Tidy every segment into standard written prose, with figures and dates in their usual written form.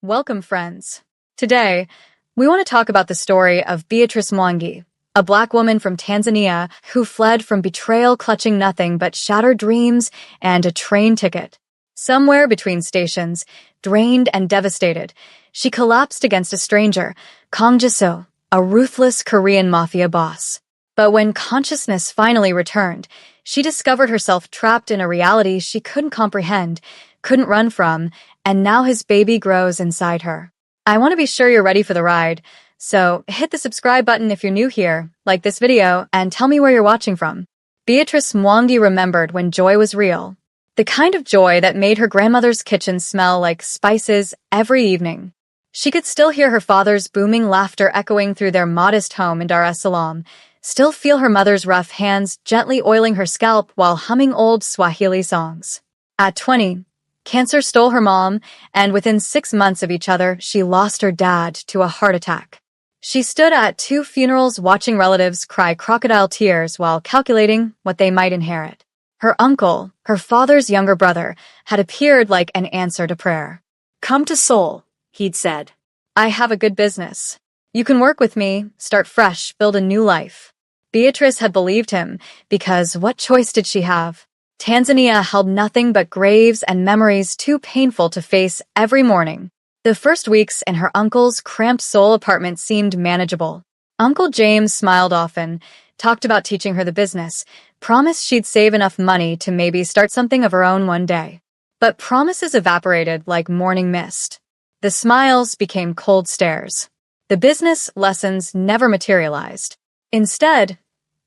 Welcome, friends. Today, we want to talk about the story of Beatrice Mwangi, a black woman from Tanzania who fled from betrayal clutching nothing but shattered dreams and a train ticket. Somewhere between stations, drained and devastated, she collapsed against a stranger, Kang Jae-seo, a ruthless Korean mafia boss. But when consciousness finally returned, she discovered herself trapped in a reality she couldn't comprehend, couldn't run from, and now his baby grows inside her. I want to be sure you're ready for the ride, so hit the subscribe button if you're new here, like this video, and tell me where you're watching from. Beatrice Mwangi remembered when joy was real, the kind of joy that made her grandmother's kitchen smell like spices every evening. She could still hear her father's booming laughter echoing through their modest home in Dar es Salaam, still feel her mother's rough hands gently oiling her scalp while humming old Swahili songs. At 20, cancer stole her mom, and within 6 months of each other, she lost her dad to a heart attack. She stood at 2 funerals watching relatives cry crocodile tears while calculating what they might inherit. Her uncle, her father's younger brother, had appeared like an answer to prayer. "Come to Seoul," he'd said. "I have a good business. You can work with me, start fresh, build a new life." Beatrice had believed him, because what choice did she have? Tanzania held nothing but graves and memories too painful to face every morning. The first weeks in her uncle's cramped Seoul apartment seemed manageable. Uncle James smiled often, talked about teaching her the business, promised she'd save enough money to maybe start something of her own one day. But promises evaporated like morning mist. The smiles became cold stares. The business lessons never materialized. Instead,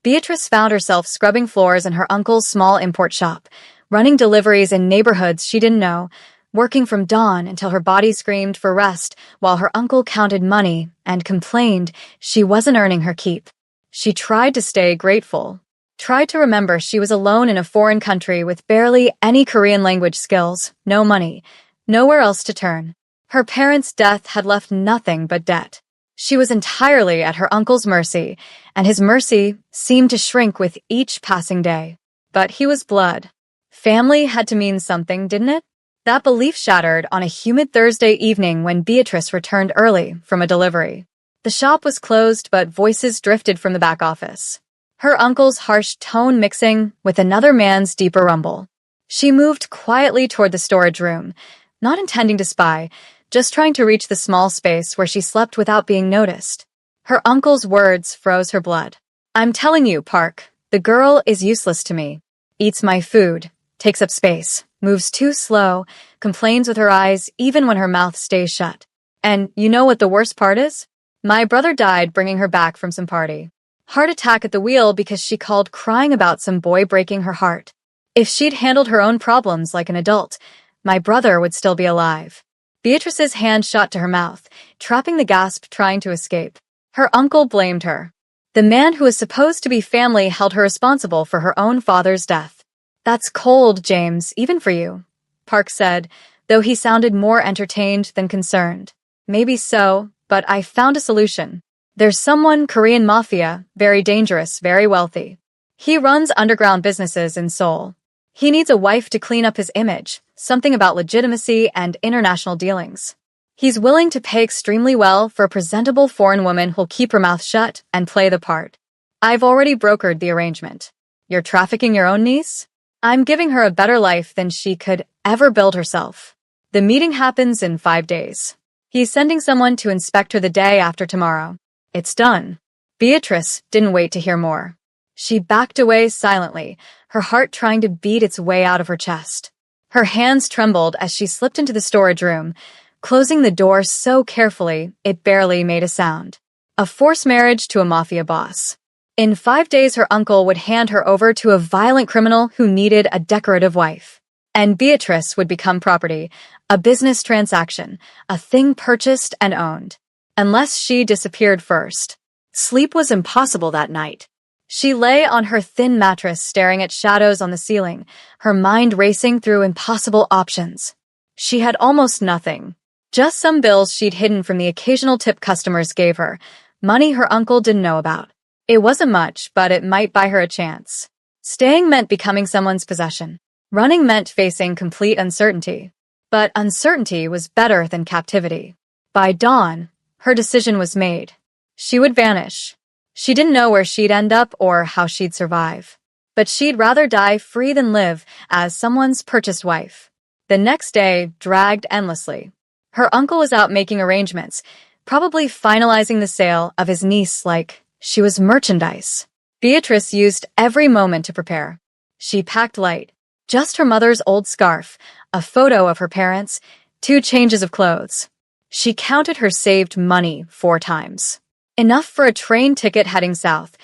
Beatrice found herself scrubbing floors in her uncle's small import shop, running deliveries in neighborhoods she didn't know, working from dawn until her body screamed for rest while her uncle counted money and complained she wasn't earning her keep. She tried to stay grateful, tried to remember she was alone in a foreign country with barely any Korean language skills, no money, nowhere else to turn. Her parents' death had left nothing but debt. She was entirely at her uncle's mercy, and his mercy seemed to shrink with each passing day. But he was blood. Family had to mean something, didn't it? That belief shattered on a humid Thursday evening when Beatrice returned early from a delivery. The shop was closed, but voices drifted from the back office. Her uncle's harsh tone mixing with another man's deeper rumble. She moved quietly toward the storage room, not intending to spy, just trying to reach the small space where she slept without being noticed. Her uncle's words froze her blood. "I'm telling you, Park, the girl is useless to me. Eats my food, takes up space, moves too slow, complains with her eyes even when her mouth stays shut. And you know what the worst part is? My brother died bringing her back from some party. Heart attack at the wheel because she called crying about some boy breaking her heart. If she'd handled her own problems like an adult, my brother would still be alive." Beatrice's hand shot to her mouth, trapping the gasp trying to escape. Her uncle blamed her. The man who was supposed to be family held her responsible for her own father's death. "That's cold, James, even for you," Park said, though he sounded more entertained than concerned. "Maybe so, but I found a solution. There's someone Korean Mafia, very dangerous, very wealthy. He runs underground businesses in Seoul. He needs a wife to clean up his image, something about legitimacy and international dealings. He's willing to pay extremely well for a presentable foreign woman who'll keep her mouth shut and play the part. I've already brokered the arrangement. You're trafficking your own niece? I'm giving her a better life than she could ever build herself. The meeting happens in 5 days. He's sending someone to inspect her the day after tomorrow. It's done." Beatrice didn't wait to hear more. She backed away silently, her heart trying to beat its way out of her chest. Her hands trembled as she slipped into the storage room, closing the door so carefully it barely made a sound. A forced marriage to a mafia boss. In 5 days, her uncle would hand her over to a violent criminal who needed a decorative wife. And Beatrice would become property, a business transaction, a thing purchased and owned. Unless she disappeared first. Sleep was impossible that night. She lay on her thin mattress staring at shadows on the ceiling, her mind racing through impossible options. She had almost nothing. Just some bills she'd hidden from the occasional tip customers gave her, money her uncle didn't know about. It wasn't much, but it might buy her a chance. Staying meant becoming someone's possession. Running meant facing complete uncertainty. But uncertainty was better than captivity. By dawn, her decision was made. She would vanish. She didn't know where she'd end up or how she'd survive. But she'd rather die free than live as someone's purchased wife. The next day dragged endlessly. Her uncle was out making arrangements, probably finalizing the sale of his niece like she was merchandise. Beatrice used every moment to prepare. She packed light. Just her mother's old scarf, a photo of her parents, 2 changes of clothes. She counted her saved money 4 times. Enough for a train ticket heading south,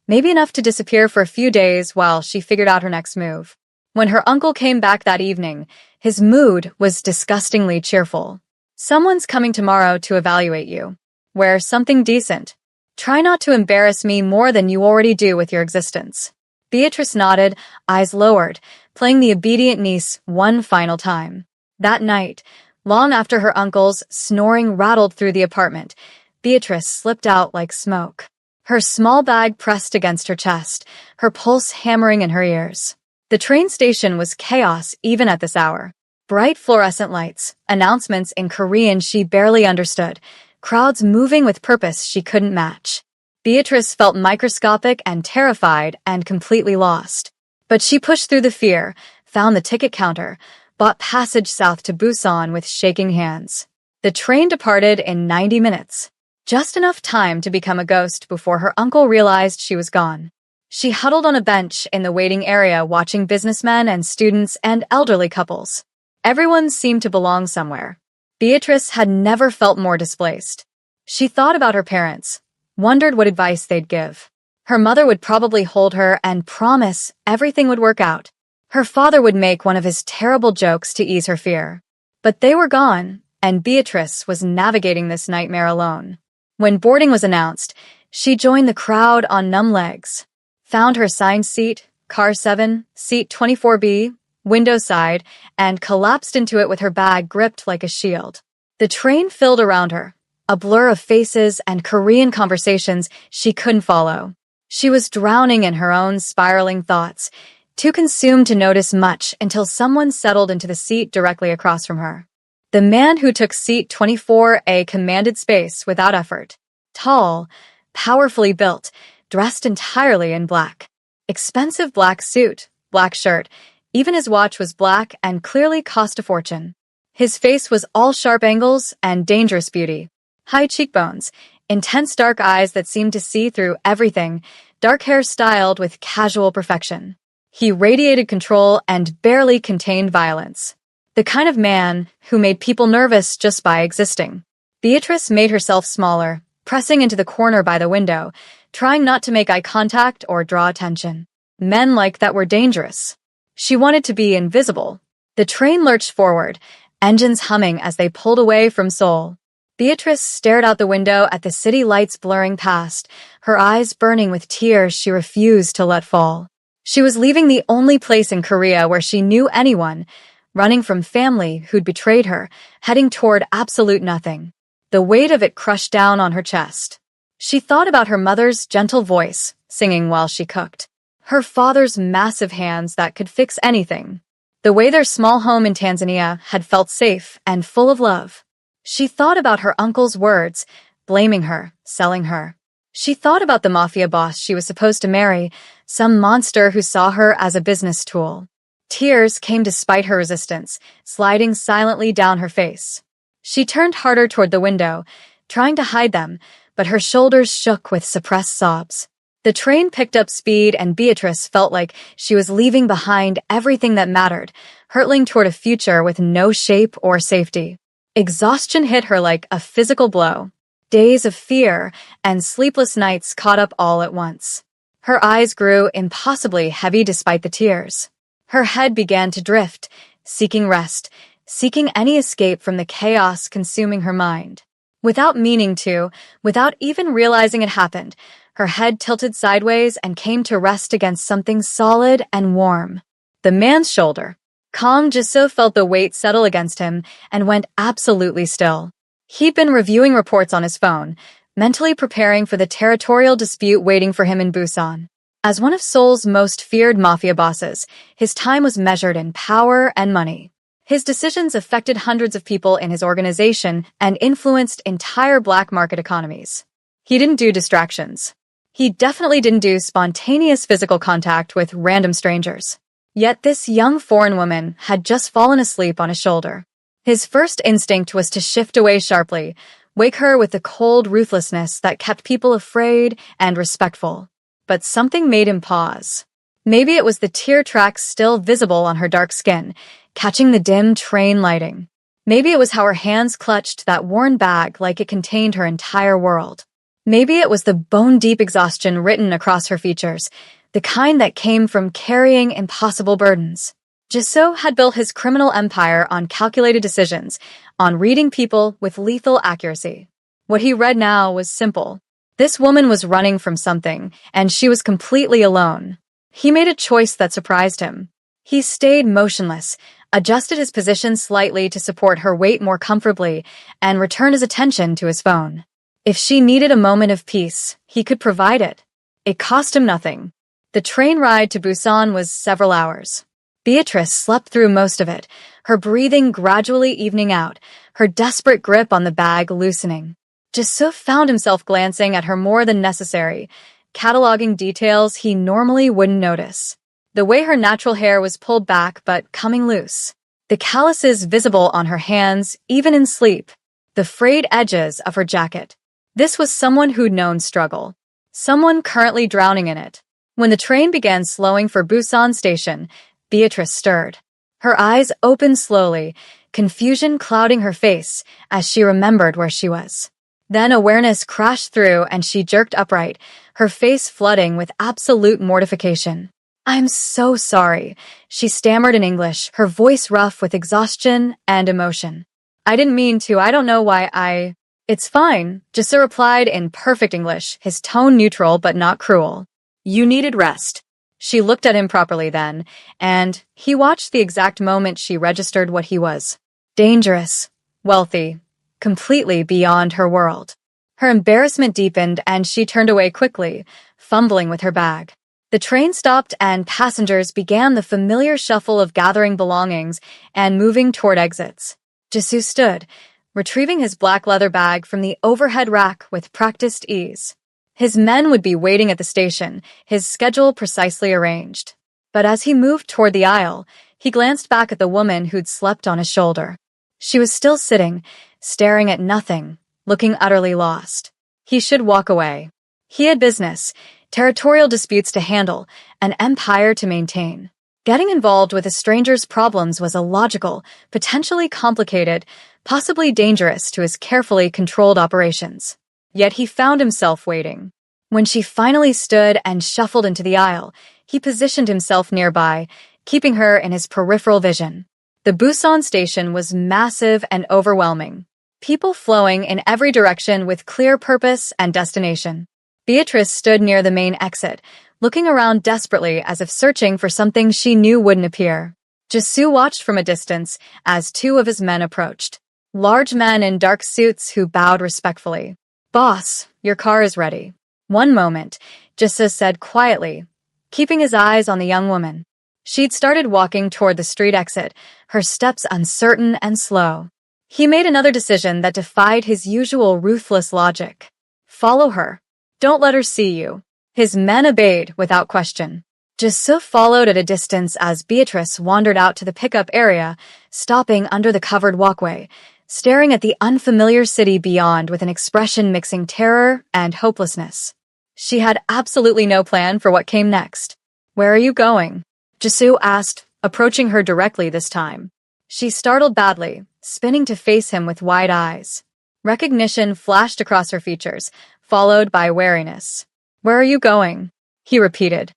maybe enough to disappear for a few days while she figured out her next move. When her uncle came back that evening, his mood was disgustingly cheerful. "Someone's coming tomorrow to evaluate you. Wear something decent. Try not to embarrass me more than you already do with your existence." Beatrice nodded, eyes lowered, playing the obedient niece one final time. That night, long after her uncle's snoring rattled through the apartment, Beatrice slipped out like smoke. Her small bag pressed against her chest, her pulse hammering in her ears. The train station was chaos even at this hour. Bright fluorescent lights, announcements in Korean she barely understood, crowds moving with purpose she couldn't match. Beatrice felt microscopic and terrified and completely lost. But she pushed through the fear, found the ticket counter, bought passage south to Busan with shaking hands. The train departed in 90 minutes. Just enough time to become a ghost before her uncle realized she was gone. She huddled on a bench in the waiting area watching businessmen and students and elderly couples. Everyone seemed to belong somewhere. Beatrice had never felt more displaced. She thought about her parents, wondered what advice they'd give. Her mother would probably hold her and promise everything would work out. Her father would make one of his terrible jokes to ease her fear. But they were gone, and Beatrice was navigating this nightmare alone. When boarding was announced, she joined the crowd on numb legs, found her assigned seat, car 7, seat 24B, window side, and collapsed into it with her bag gripped like a shield. The train filled around her, a blur of faces and Korean conversations she couldn't follow. She was drowning in her own spiraling thoughts, too consumed to notice much until someone settled into the seat directly across from her. The man who took seat 24A commanded space without effort. Tall, powerfully built, dressed entirely in black. Expensive black suit, black shirt. Even his watch was black and clearly cost a fortune. His face was all sharp angles and dangerous beauty. High cheekbones, intense dark eyes that seemed to see through everything, dark hair styled with casual perfection. He radiated control and barely contained violence. The kind of man who made people nervous just by existing. Beatrice made herself smaller, pressing into the corner by the window, trying not to make eye contact or draw attention. Men like that were dangerous. She wanted to be invisible. The train lurched forward, engines humming as they pulled away from Seoul. Beatrice stared out the window at the city lights blurring past, her eyes burning with tears she refused to let fall. She was leaving the only place in Korea where she knew anyone, running from family who'd betrayed her, heading toward absolute nothing. The weight of it crushed down on her chest. She thought about her mother's gentle voice, singing while she cooked. Her father's massive hands that could fix anything. The way their small home in Tanzania had felt safe and full of love. She thought about her uncle's words, blaming her, selling her. She thought about the Mafia boss she was supposed to marry, some monster who saw her as a business tool. Tears came despite her resistance, sliding silently down her face. She turned harder toward the window, trying to hide them, but her shoulders shook with suppressed sobs. The train picked up speed and Beatrice felt like she was leaving behind everything that mattered, hurtling toward a future with no shape or safety. Exhaustion hit her like a physical blow. Days of fear and sleepless nights caught up all at once. Her eyes grew impossibly heavy despite the tears. Her head began to drift, seeking rest, seeking any escape from the chaos consuming her mind. Without meaning to, without even realizing it happened, her head tilted sideways and came to rest against something solid and warm. The man's shoulder. Kang Jisoo felt the weight settle against him and went absolutely still. He'd been reviewing reports on his phone, mentally preparing for the territorial dispute waiting for him in Busan. As one of Seoul's most feared mafia bosses, his time was measured in power and money. His decisions affected hundreds of people in his organization and influenced entire black market economies. He didn't do distractions. He definitely didn't do spontaneous physical contact with random strangers. Yet this young foreign woman had just fallen asleep on his shoulder. His first instinct was to shift away sharply, wake her with the cold ruthlessness that kept people afraid and respectful. But something made him pause. Maybe it was the tear tracks still visible on her dark skin, catching the dim train lighting. Maybe it was how her hands clutched that worn bag like it contained her entire world. Maybe it was the bone-deep exhaustion written across her features, the kind that came from carrying impossible burdens. Jisoo had built his criminal empire on calculated decisions, on reading people with lethal accuracy. What he read now was simple. This woman was running from something, and she was completely alone. He made a choice that surprised him. He stayed motionless, adjusted his position slightly to support her weight more comfortably, and returned his attention to his phone. If she needed a moment of peace, he could provide it. It cost him nothing. The train ride to Busan was several hours. Beatrice slept through most of it, her breathing gradually evening out, her desperate grip on the bag loosening. Jisoo found himself glancing at her more than necessary, cataloging details he normally wouldn't notice. The way her natural hair was pulled back but coming loose. The calluses visible on her hands, even in sleep. The frayed edges of her jacket. This was someone who'd known struggle. Someone currently drowning in it. When the train began slowing for Busan Station, Beatrice stirred. Her eyes opened slowly, confusion clouding her face as she remembered where she was. Then awareness crashed through and she jerked upright, her face flooding with absolute mortification. "I'm so sorry," she stammered in English, her voice rough with exhaustion and emotion. "I didn't mean to. I don't know why I—" "It's fine," Jisoo replied in perfect English, his tone neutral but not cruel. "You needed rest." She looked at him properly then, and he watched the exact moment she registered what he was. Dangerous, wealthy, completely beyond her world. Her embarrassment deepened and she turned away quickly, fumbling with her bag. The train stopped and passengers began the familiar shuffle of gathering belongings and moving toward exits. Jisoo stood, retrieving his black leather bag from the overhead rack with practiced ease. His men would be waiting at the station, his schedule precisely arranged. But as he moved toward the aisle, he glanced back at the woman who'd slept on his shoulder. She was still sitting, staring at nothing, looking utterly lost. He should walk away. He had business, territorial disputes to handle, an empire to maintain. Getting involved with a stranger's problems was illogical, potentially complicated, possibly dangerous to his carefully controlled operations. Yet he found himself waiting. When she finally stood and shuffled into the aisle, he positioned himself nearby, keeping her in his peripheral vision. The Busan station was massive and overwhelming. People flowing in every direction with clear purpose and destination. Beatrice stood near the main exit, looking around desperately as if searching for something she knew wouldn't appear. Jisoo watched from a distance as two of his men approached. Large men in dark suits who bowed respectfully. "Boss, your car is ready." "One moment," Jisoo said quietly, keeping his eyes on the young woman. She'd started walking toward the street exit, her steps uncertain and slow. He made another decision that defied his usual ruthless logic. "Follow her. Don't let her see you." His men obeyed without question. Jisoo followed at a distance as Beatrice wandered out to the pickup area, stopping under the covered walkway, staring at the unfamiliar city beyond with an expression mixing terror and hopelessness. She had absolutely no plan for what came next. "Where are you going?" Jisoo asked, approaching her directly this time. She startled badly, spinning to face him with wide eyes. Recognition flashed across her features, followed by wariness. "Where are you going?" he repeated.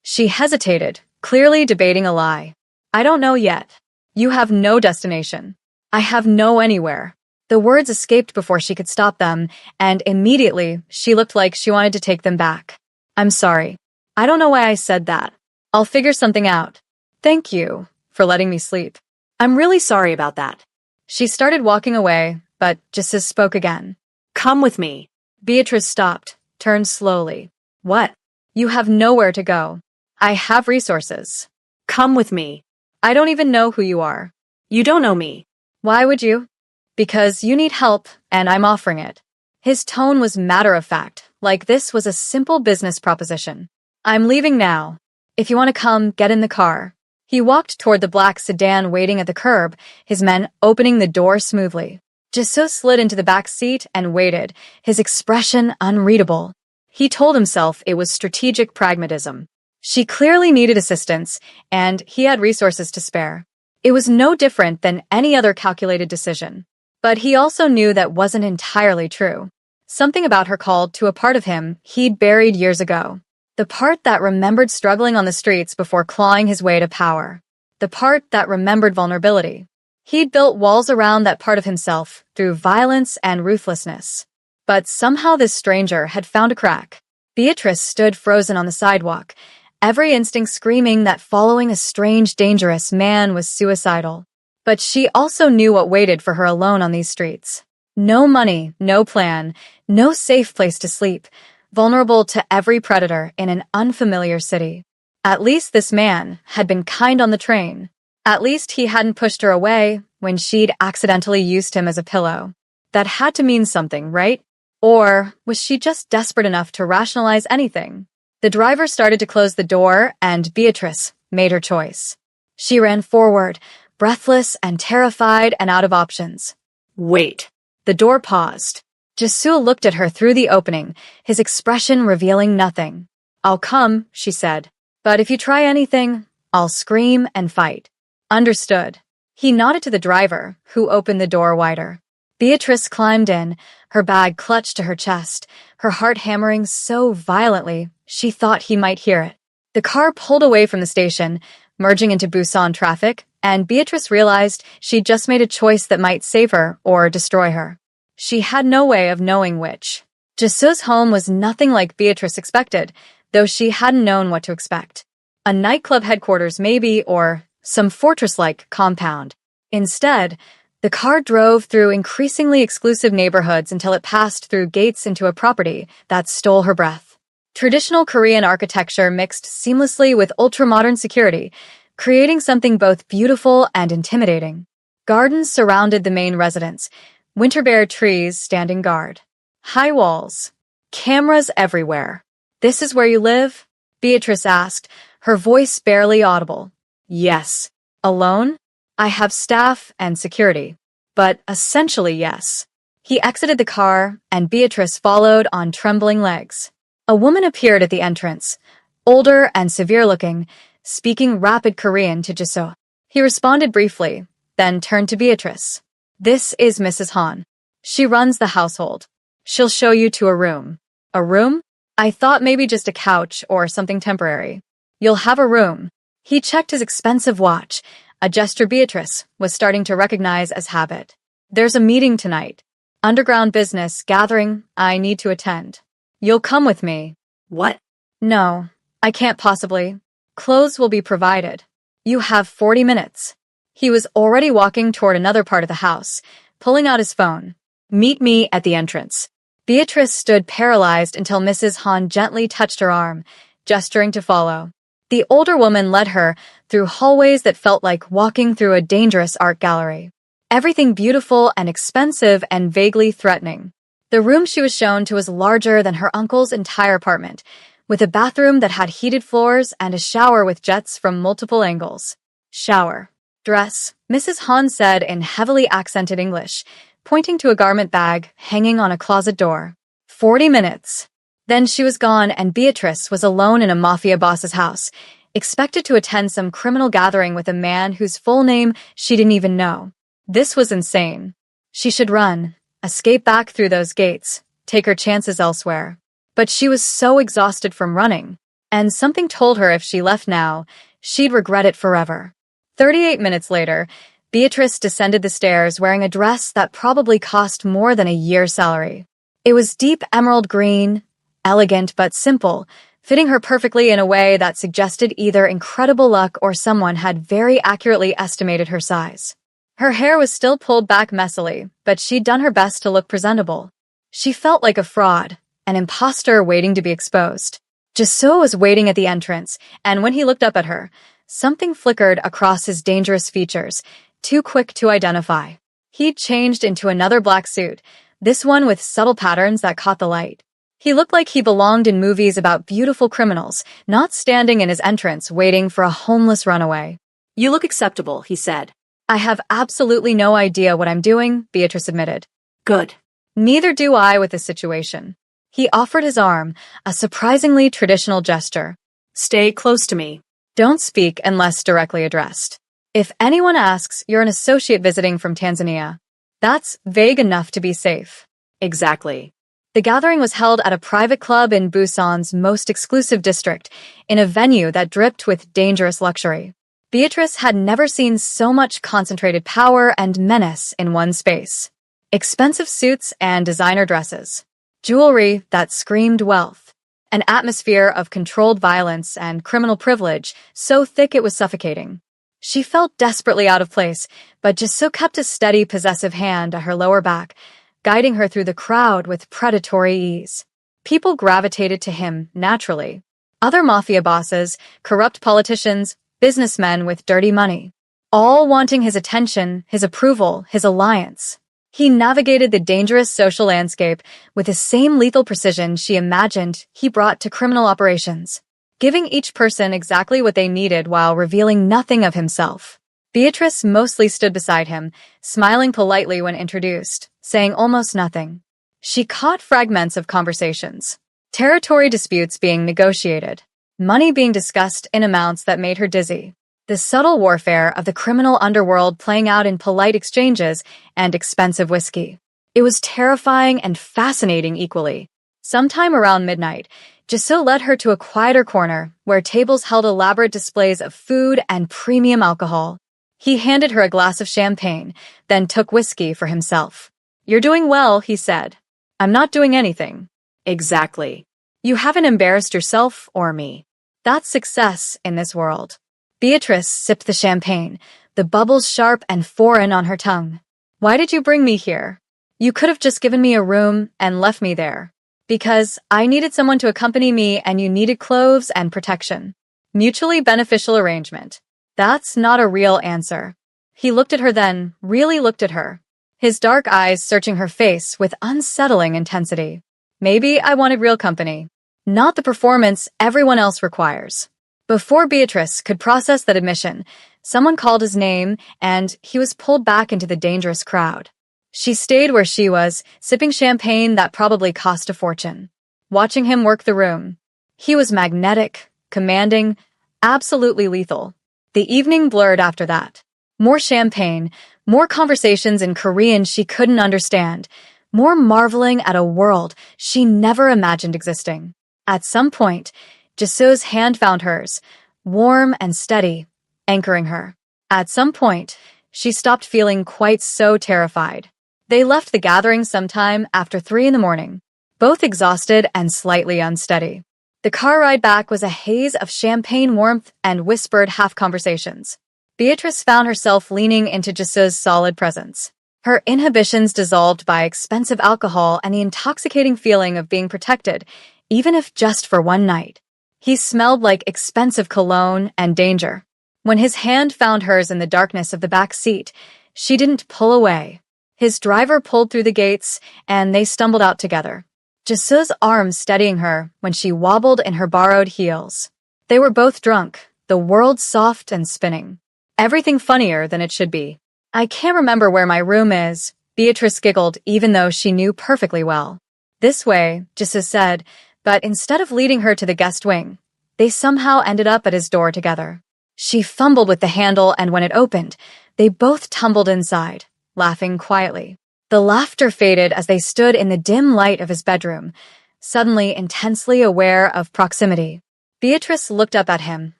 She hesitated, clearly debating a lie. "I don't know yet. You have no destination." "I have no anywhere." The words escaped before she could stop them, and immediately she looked like she wanted to take them back. "I'm sorry. I don't know why I said that. I'll figure something out. Thank you for letting me sleep." "I'm really sorry about that." She started walking away, but Jisoo spoke again. "Come with me." Beatrice stopped, turned slowly. "What?" "You have nowhere to go." "I have resources." "Come with me." I don't even know who you are. You don't know me. Why would you? Because you need help, and I'm offering it. His tone was matter-of-fact, like this was a simple business proposition. I'm leaving now. If you want to come, get in the car. He walked toward the black sedan waiting at the curb, his men opening the door smoothly. Jisoo slid into the back seat and waited, his expression unreadable. He told himself it was strategic pragmatism. She clearly needed assistance, and he had resources to spare. It was no different than any other calculated decision. But he also knew that wasn't entirely true. Something about her called to a part of him he'd buried years ago. The part that remembered struggling on the streets before clawing his way to power. The part that remembered vulnerability. He'd built walls around that part of himself through violence and ruthlessness. But somehow this stranger had found a crack. Beatrice stood frozen on the sidewalk, every instinct screaming that following a strange, dangerous man was suicidal. But she also knew what waited for her alone on these streets. No money, no plan, no safe place to sleep, vulnerable to every predator in an unfamiliar city. At least this man had been kind on the train. At least he hadn't pushed her away when she'd accidentally used him as a pillow. That had to mean something, right? Or was she just desperate enough to rationalize anything? The driver started to close the door, and Beatrice made her choice. She ran forward, breathless and terrified and out of options. Wait. The door paused. Jisoo looked at her through the opening, his expression revealing nothing. I'll come, she said. But if you try anything, I'll scream and fight. Understood. He nodded to the driver, who opened the door wider. Beatrice climbed in, her bag clutched to her chest, her heart hammering so violently she thought he might hear it. The car pulled away from the station, merging into Busan traffic, and Beatrice realized she'd just made a choice that might save her or destroy her. She had no way of knowing which. Jisoo's home was nothing like Beatrice expected, though she hadn't known what to expect. A nightclub headquarters maybe, or some fortress-like compound. Instead, the car drove through increasingly exclusive neighborhoods until it passed through gates into a property that stole her breath. Traditional Korean architecture mixed seamlessly with ultra-modern security, creating something both beautiful and intimidating. Gardens surrounded the main residence, winter-bare trees standing guard. High walls. Cameras everywhere. This is where you live? Beatrice asked, her voice barely audible. Yes. Alone? I have staff and security. But essentially yes. He exited the car, and Beatrice followed on trembling legs. A woman appeared at the entrance, older and severe-looking, speaking rapid Korean to Jisoo. He responded briefly, then turned to Beatrice. This is Mrs. Han. She runs the household. She'll show you to a room. A room? I thought maybe just a couch or something temporary. You'll have a room. He checked his expensive watch, a gesture Beatrice was starting to recognize as habit. There's a meeting tonight. Underground business gathering I need to attend. You'll come with me. What? No, I can't possibly. Clothes will be provided. You have 40 minutes. He was already walking toward another part of the house, pulling out his phone. Meet me at the entrance. Beatrice stood paralyzed until Mrs. Han gently touched her arm, gesturing to follow. The older woman led her through hallways that felt like walking through a dangerous art gallery. Everything beautiful and expensive and vaguely threatening. The room she was shown to was larger than her uncle's entire apartment, with a bathroom that had heated floors and a shower with jets from multiple angles. Shower. Dress, Mrs. Han said in heavily accented English, pointing to a garment bag hanging on a closet door. 40 minutes. Then she was gone, and Beatrice was alone in a Mafia boss's house, expected to attend some criminal gathering with a man whose full name she didn't even know. This was insane. She should run, escape back through those gates, take her chances elsewhere. But she was so exhausted from running, and something told her if she left now, she'd regret it forever. 38 minutes later, Beatrice descended the stairs wearing a dress that probably cost more than a year's salary. It was deep emerald green, elegant but simple, fitting her perfectly in a way that suggested either incredible luck or someone had very accurately estimated her size. Her hair was still pulled back messily, but she'd done her best to look presentable. She felt like a fraud, an imposter waiting to be exposed. Jisoo was waiting at the entrance, and when he looked up at her, something flickered across his dangerous features, too quick to identify. He'd changed into another black suit, this one with subtle patterns that caught the light. He looked like he belonged in movies about beautiful criminals, not standing in his entrance waiting for a homeless runaway. You look acceptable, he said. I have absolutely no idea what I'm doing, Beatrice admitted. Good. Neither do I with this situation. He offered his arm, a surprisingly traditional gesture. Stay close to me. Don't speak unless directly addressed. If anyone asks, you're an associate visiting from Tanzania. That's vague enough to be safe. Exactly. The gathering was held at a private club in Busan's most exclusive district, in a venue that dripped with dangerous luxury. Beatrice had never seen so much concentrated power and menace in one space. Expensive suits and designer dresses. Jewelry that screamed wealth. An atmosphere of controlled violence and criminal privilege so thick it was suffocating. She felt desperately out of place, but Jisoo kept a steady, possessive hand at her lower back, guiding her through the crowd with predatory ease. People gravitated to him naturally. Other mafia bosses, corrupt politicians, businessmen with dirty money. All wanting his attention, his approval, his alliance. He navigated the dangerous social landscape with the same lethal precision she imagined he brought to criminal operations, giving each person exactly what they needed while revealing nothing of himself. Beatrice mostly stood beside him, smiling politely when introduced, saying almost nothing. She caught fragments of conversations. Territory disputes being negotiated. Money being discussed in amounts that made her dizzy. The subtle warfare of the criminal underworld playing out in polite exchanges and expensive whiskey. It was terrifying and fascinating equally. Sometime around midnight, Jisoo led her to a quieter corner where tables held elaborate displays of food and premium alcohol. He handed her a glass of champagne, then took whiskey for himself. You're doing well, he said. I'm not doing anything. Exactly. You haven't embarrassed yourself or me. That's success in this world. Beatrice sipped the champagne, the bubbles sharp and foreign on her tongue. Why did you bring me here? You could have just given me a room and left me there. Because I needed someone to accompany me and you needed clothes and protection. Mutually beneficial arrangement. That's not a real answer. He looked at her then, really looked at her. His dark eyes searching her face with unsettling intensity. Maybe I wanted real company. Not the performance everyone else requires. Before Beatrice could process that admission, someone called his name and he was pulled back into the dangerous crowd. She stayed where she was, sipping champagne that probably cost a fortune. Watching him work the room. He was magnetic, commanding, absolutely lethal. The evening blurred after that. More champagne, more conversations in Korean she couldn't understand, more marveling at a world she never imagined existing. At some point, Jisoo's hand found hers, warm and steady, anchoring her. At some point, she stopped feeling quite so terrified. They left the gathering sometime after 3 a.m, both exhausted and slightly unsteady. The car ride back was a haze of champagne warmth and whispered half-conversations. Beatrice found herself leaning into Jisoo's solid presence. Her inhibitions dissolved by expensive alcohol and the intoxicating feeling of being protected, even if just for one night. He smelled like expensive cologne and danger. When his hand found hers in the darkness of the back seat, she didn't pull away. His driver pulled through the gates, and they stumbled out together. Jisoo's arm steadying her when she wobbled in her borrowed heels. They were both drunk, the world soft and spinning. Everything funnier than it should be. I can't remember where my room is, Beatrice giggled even though she knew perfectly well. This way, Jisoo said, but instead of leading her to the guest wing, they somehow ended up at his door together. She fumbled with the handle and when it opened, they both tumbled inside, laughing quietly. The laughter faded as they stood in the dim light of his bedroom, suddenly intensely aware of proximity. Beatrice looked up at him,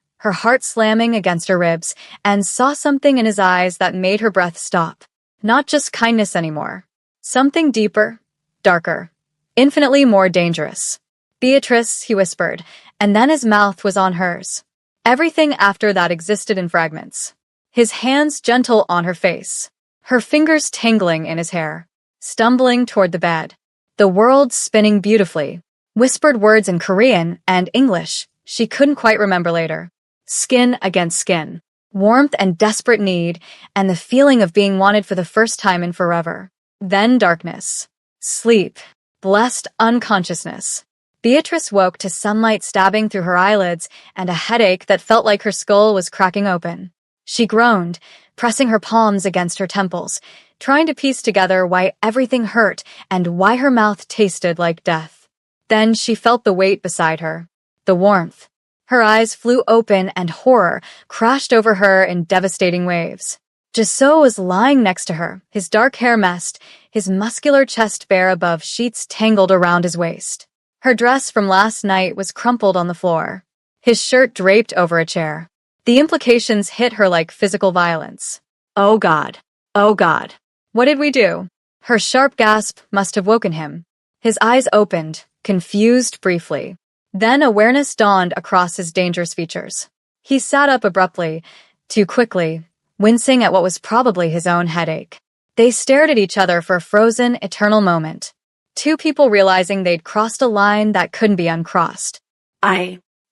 her heart slamming against her ribs, and saw something in his eyes that made her breath stop. Not just kindness anymore. Something deeper, darker, infinitely more dangerous. Beatrice, he whispered, and then his mouth was on hers. Everything after that existed in fragments. His hands gentle on her face, her fingers tingling in his hair, stumbling toward the bed. The world spinning beautifully. Whispered words in Korean and English she couldn't quite remember later. Skin against skin. Warmth and desperate need, and the feeling of being wanted for the first time in forever. Then darkness. Sleep. Blessed unconsciousness. Beatrice woke to sunlight stabbing through her eyelids and a headache that felt like her skull was cracking open. She groaned, pressing her palms against her temples, trying to piece together why everything hurt and why her mouth tasted like death. Then she felt the weight beside her. The warmth. Her eyes flew open and horror crashed over her in devastating waves. Jasot was lying next to her, his dark hair messed, his muscular chest bare above sheets tangled around his waist. Her dress from last night was crumpled on the floor. His shirt draped over a chair. The implications hit her like physical violence. Oh God. Oh God. What did we do? Her sharp gasp must have woken him. His eyes opened, confused briefly. Then awareness dawned across his dangerous features. He sat up abruptly, too quickly, wincing at what was probably his own headache. They stared at each other for a frozen, eternal moment. Two people realizing they'd crossed a line that couldn't be uncrossed.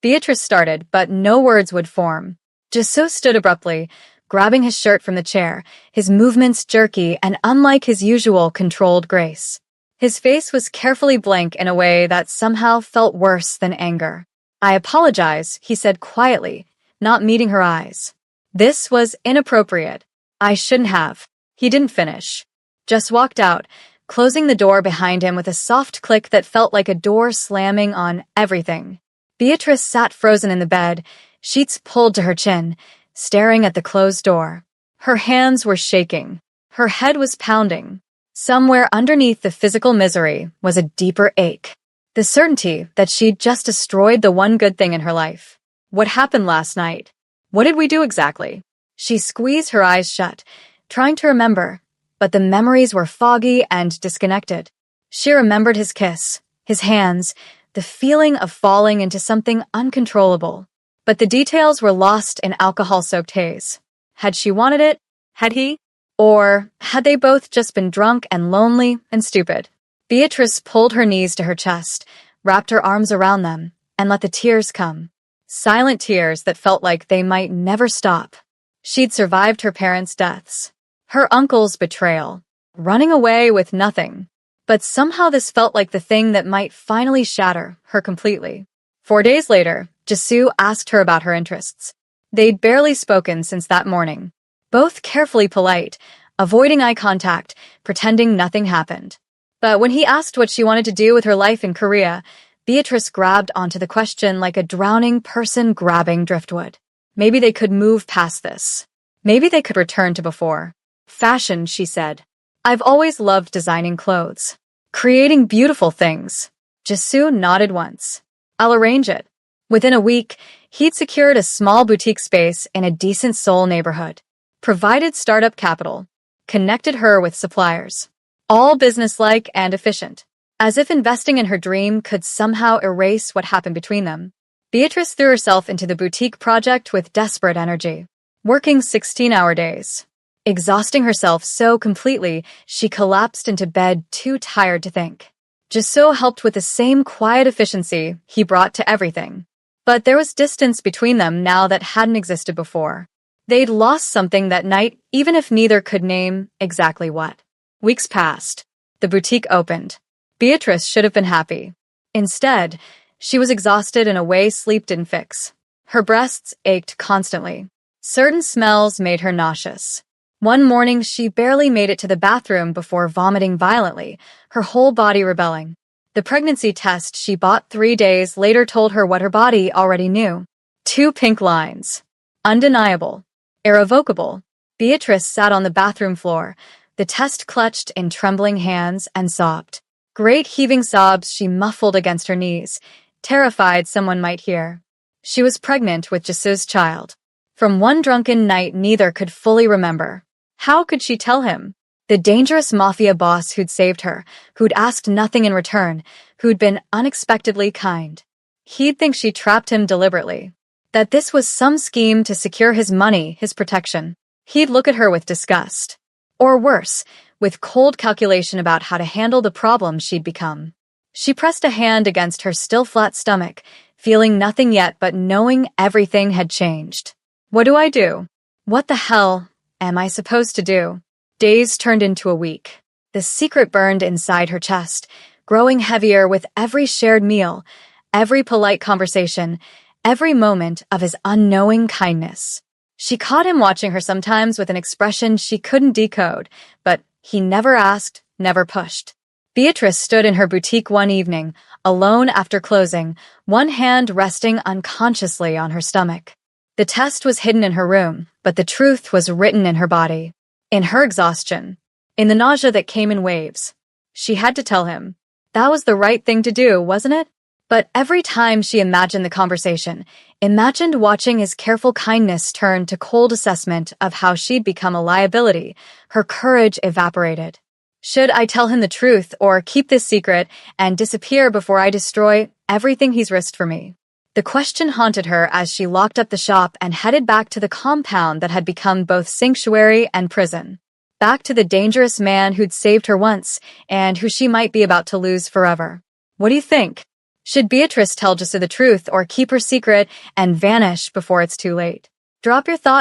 Beatrice started, but no words would form. Jasot stood abruptly, grabbing his shirt from the chair, his movements jerky and unlike his usual controlled grace. His face was carefully blank in a way that somehow felt worse than anger. I apologize, he said quietly, not meeting her eyes. This was inappropriate. I shouldn't have. He didn't finish. Just walked out, closing the door behind him with a soft click that felt like a door slamming on everything. Beatrice sat frozen in the bed, sheets pulled to her chin, staring at the closed door. Her hands were shaking. Her head was pounding. Somewhere underneath the physical misery was a deeper ache. The certainty that she'd just destroyed the one good thing in her life. What happened last night? What did we do exactly? She squeezed her eyes shut, trying to remember, but the memories were foggy and disconnected. She remembered his kiss, his hands, the feeling of falling into something uncontrollable. But the details were lost in alcohol-soaked haze. Had she wanted it? Had he? Or had they both just been drunk and lonely and stupid? Beatrice pulled her knees to her chest, wrapped her arms around them, and let the tears come. Silent tears that felt like they might never stop. She'd survived her parents' deaths, her uncle's betrayal, running away with nothing. But somehow this felt like the thing that might finally shatter her completely. 4 days later, Jasot asked her about her interests. They'd barely spoken since that morning. Both carefully polite, avoiding eye contact, pretending nothing happened. But when he asked what she wanted to do with her life in Korea, Beatrice grabbed onto the question like a drowning person grabbing driftwood. Maybe they could move past this. Maybe they could return to before. Fashion, she said. I've always loved designing clothes. Creating beautiful things. Jasot nodded once. I'll arrange it. Within a week, he'd secured a small boutique space in a decent Seoul neighborhood. Provided startup capital. Connected her with suppliers. All businesslike and efficient. As if investing in her dream could somehow erase what happened between them. Beatrice threw herself into the boutique project with desperate energy. Working 16-hour days. Exhausting herself so completely, she collapsed into bed too tired to think. Jasot helped with the same quiet efficiency he brought to everything. But there was distance between them now that hadn't existed before. They'd lost something that night, even if neither could name exactly what. Weeks passed. The boutique opened. Beatrice should have been happy. Instead, she was exhausted in a way sleep didn't fix. Her breasts ached constantly. Certain smells made her nauseous. One morning, she barely made it to the bathroom before vomiting violently, her whole body rebelling. The pregnancy test she bought 3 days later told her what her body already knew. 2 pink lines. Undeniable. Irrevocable. Beatrice sat on the bathroom floor, the test clutched in trembling hands, and sobbed. Great heaving sobs she muffled against her knees, terrified someone might hear. She was pregnant with Jasot's child. From one drunken night neither could fully remember. How could she tell him? The dangerous Mafia boss who'd saved her, who'd asked nothing in return, who'd been unexpectedly kind. He'd think she trapped him deliberately. That this was some scheme to secure his money, his protection. He'd look at her with disgust. Or worse, with cold calculation about how to handle the problem she'd become. She pressed a hand against her still flat stomach, feeling nothing yet but knowing everything had changed. What do I do? What the hell am I supposed to do? Days turned into a week. The secret burned inside her chest, growing heavier with every shared meal, every polite conversation, every moment of his unknowing kindness. She caught him watching her sometimes with an expression she couldn't decode, but he never asked, never pushed. Beatrice stood in her boutique one evening, alone after closing, one hand resting unconsciously on her stomach. The test was hidden in her room, but the truth was written in her body, in her exhaustion, in the nausea that came in waves. She had to tell him. That was the right thing to do, wasn't it? But every time she imagined the conversation, imagined watching his careful kindness turn to cold assessment of how she'd become a liability, her courage evaporated. Should I tell him the truth or keep this secret and disappear before I destroy everything he's risked for me? The question haunted her as she locked up the shop and headed back to the compound that had become both sanctuary and prison. Back to the dangerous man who'd saved her once and who she might be about to lose forever. What do you think? Should Beatrice tell Jessa the truth or keep her secret and vanish before it's too late? Drop your thoughts.